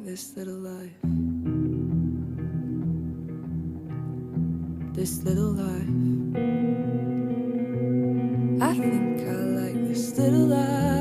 this little life. This little life. I think I like this little life.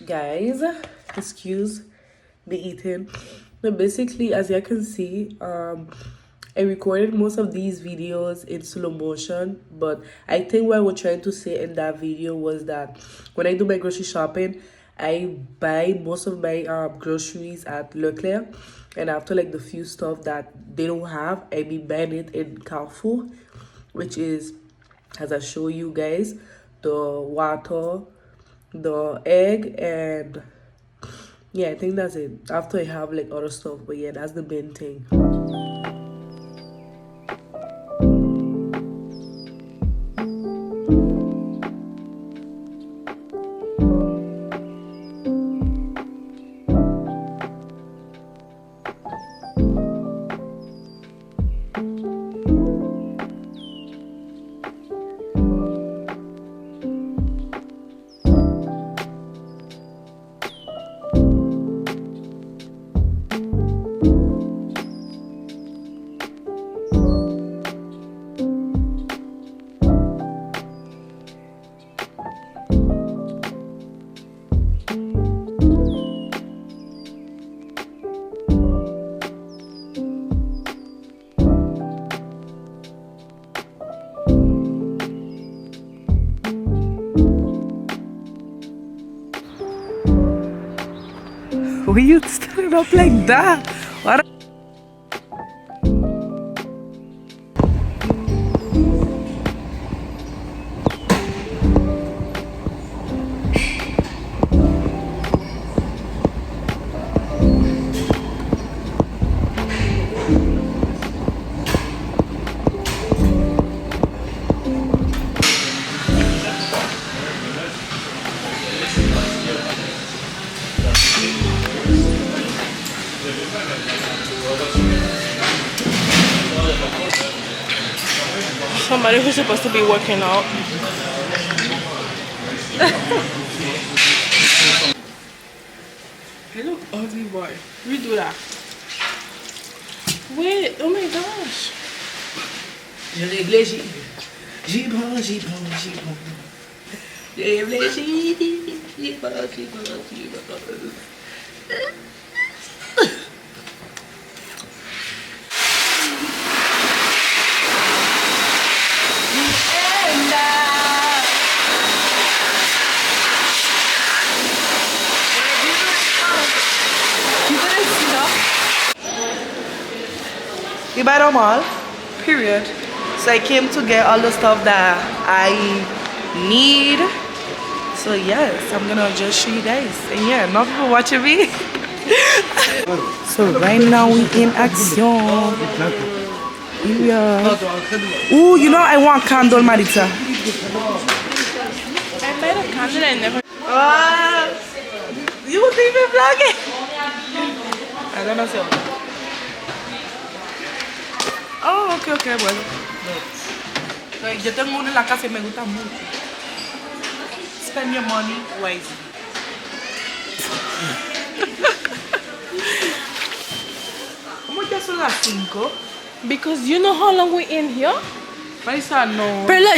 Guys, excuse me eating. But basically, as you can see, I recorded most of these videos in slow motion, but I think what I was trying to say in that video was that when I do my grocery shopping, I buy most of my groceries at Leclerc, and after like the few stuff that they don't have, I be buying it in Carrefour, which is, as I show you guys, the water, the egg, and yeah, I think that's it. After I have like other stuff, but yeah, that's the main thing. Why you stand up like that? What? Somebody who's supposed to be working out. Hello, ugly boy. Redo that. Wait, oh my gosh. Je réfléchis. J'y pense. Je réfléchis. J'y pense. We buy them all, period. So I came to get all the stuff that I need. So yes, I'm gonna just show you guys. And yeah, not people watching me. So right now we in action. Here we are. Ooh, you know I want candle, Marita. I made a candle and never. You would even vlog it. I don't know. Oh, okay, bueno. Yo tengo uno en la casa y me gusta mucho. Spend your money wisely. ¿Cómo ya son las 5? Because you know how long we in here? Marisa, no. Perla,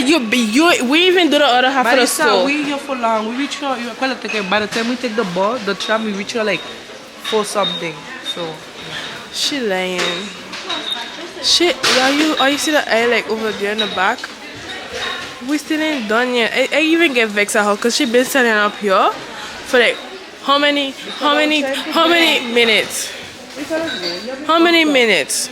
we even do the other half of the store. Marisa, we here for long. We reach here, acuérdate que by the time we take the bus, the tram, we reach here like 4 something. So, yeah. She lying. Shit, are you see the eye like over there in the back? We still ain't done yet. I even get vexed at her because she been standing up here for like how many minutes? How many minutes?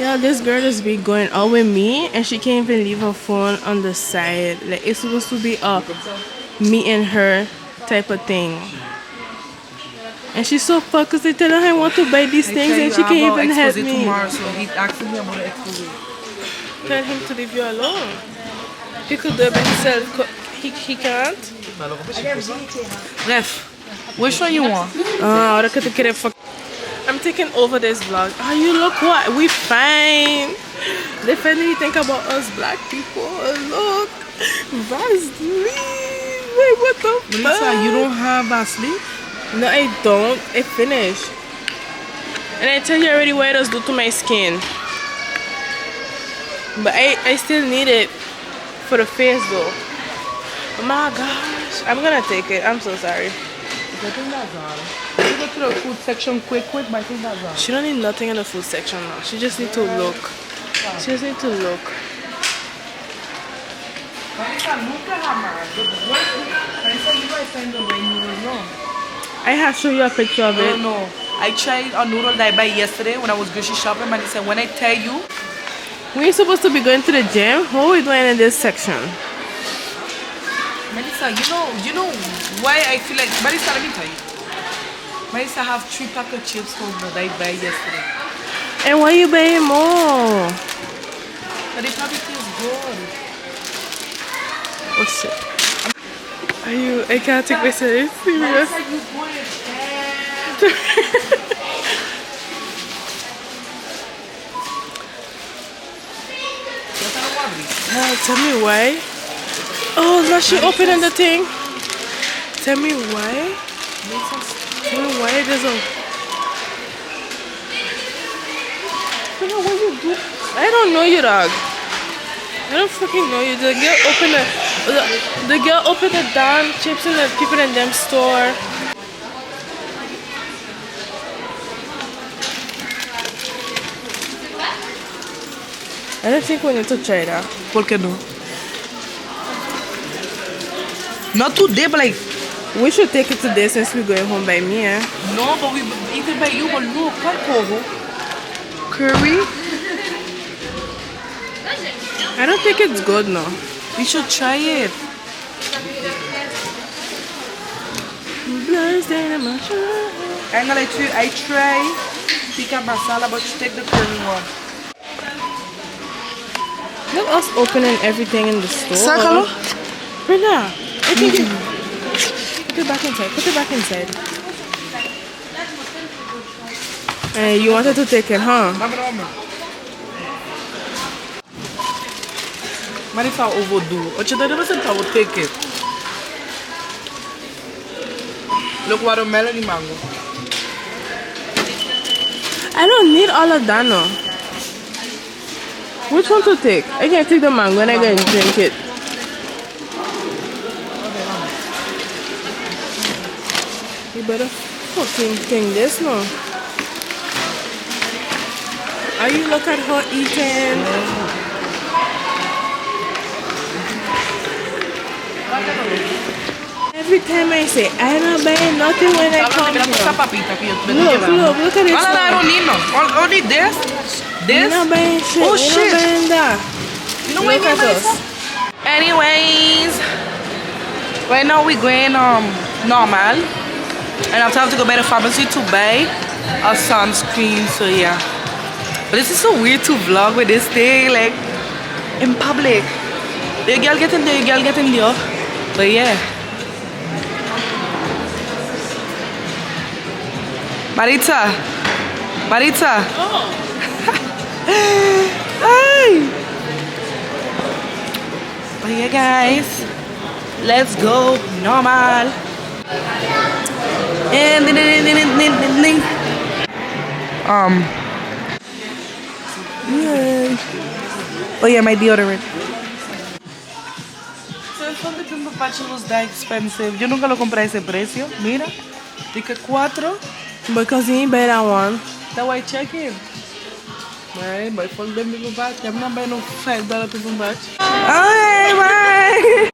Yeah, this girl just be going out with me and she can't even leave her phone on the side. Like it's supposed to be a me and her type of thing. And she's so fucked because they tell her I want to buy these things and she can't even help me. Tomorrow, so he's asking me about the exposé. Tell him to leave you alone. He could do it by himself. He can't. Bref, which one you want? Ahora que te quiere fuck. I'm taking over this vlog. Oh, you look what? We fine. They finally think about us black people. Look. Vaseline. Wait, what the fuck? Melissa, you don't have Vaseline? No, I don't. I finished. And I tell you already what it does do to my skin. But I still need it for the face though. Oh my gosh. I'm gonna take it. I'm so sorry. I think that's all. You go to the food section quick, but I think that's all. She don't need nothing in the food section now. She just need to look. She just need to look. Marisa, nunca jamás. Marisa, you guys find the right noodles, no? I have to show you a picture of it. No. I tried a noodle that I buy yesterday when I was grocery shopping. Marisa, when I tell you, We ain't supposed to be going to the gym. What are we doing in this section? Marisa, you know why I feel like Marisa, let me tell you. Marisa have 3 pack of chips home that I buy yesterday. And why you buying more? But they probably taste good. Oh shit. I can't take myself serious. Marisa, you going Tell me why. Oh, now she opening the thing. Tell me why. Tell me why it doesn't. What you do? I don't know you, dog. I don't fucking know you. The girl opened the damn chips and the people in them store. I don't think we need to try that. ¿Por qué no? Not today, but like. We should take it today since we're going home by me, eh? No, but we eat it by you, but look, what coho? Curry? I don't think it's good, no. We should try it. I'm gonna let you, I try tikka masala, but you take the curry one. Look us opening everything in the store. Sácalo. Brenda, I think put it back inside. Put it back inside. You wanted to take it, huh? Marisa overdo. What you never said I would take it. Look, watermelon and mango. I don't need all of that, no. Which one to take? I can take the mango and I can drink it. You better fucking think this, no. Are you look at her eating? Every time I say, I'm not buying nothing when I come here. Look at this. I don't need no. Only this. This. You're not buying shit. Oh, You're shit. not buying that. You know what I Look mean, at Marisa? us. Anyways, right now we're going normal, and after I have to go by the pharmacy to buy a sunscreen. So yeah, but this is so weird to vlog with this thing like in public. The girl get in there, the girl get in there. But yeah, Maritza. Oh. Hi. But yeah, guys, let's go normal. And yay. Oh yeah, my deodorant. So el fondo de Pimple Patch was that expensive. Yo nunca lo compré a ese precio. Mira, dije 4. Because you ain't buy that one. That's why I check in. Right, my phone been Pimple Patch. I'm not buying no $5 Pimple Patch. Okay, bye.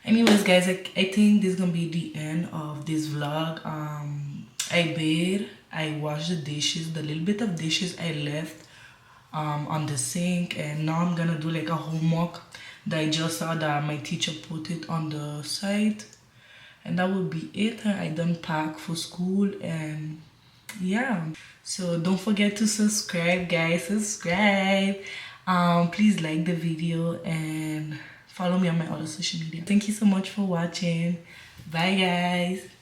Anyways, guys, I think this is gonna be the end of this vlog. I washed the dishes, the little bit of dishes I left on the sink, and now I'm gonna do like a homework that I just saw that my teacher put it on the site, and that will be it. I done pack for school, and yeah, so don't forget to subscribe, guys. Subscribe. Please like the video and follow me on my other social media. Thank you so much for watching. Bye, guys.